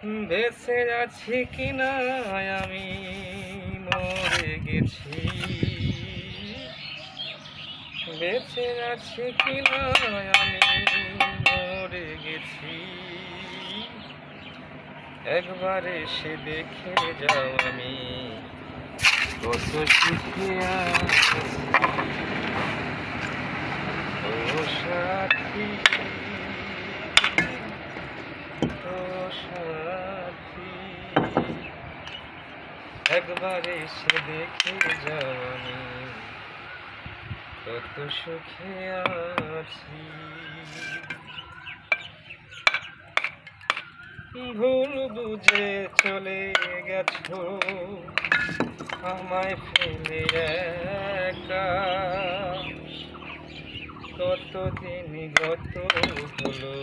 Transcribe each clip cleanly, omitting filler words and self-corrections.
বেঁচে আছি কিনা আমি মরে গেছি, বেঁচে আছি কিনা আমি মরে গেছি। একবার এসে দেখে যাও আমি কত সুখে আছি। ও সাথী, ও সাথী, একবার এসে দেখে যাও আমি কত সুখে আছি। ভুল বুঝে চলে গেছো আমায় ফেলে একা, কতদিন গত হলো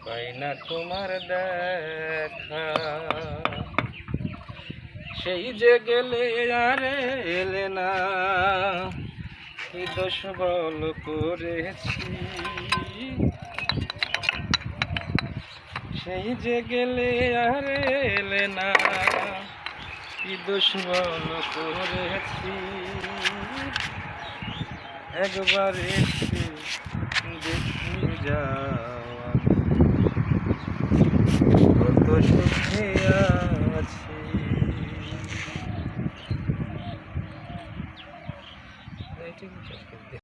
পাই না তোমার দেখা। সেই যে গেলে আর এলে না, কি দোষ বল করেছি। সেই যে গেলে আর এলে না, কি দোষ বল করেছি। একবার এসে দেখি যাও আমি কত সুখে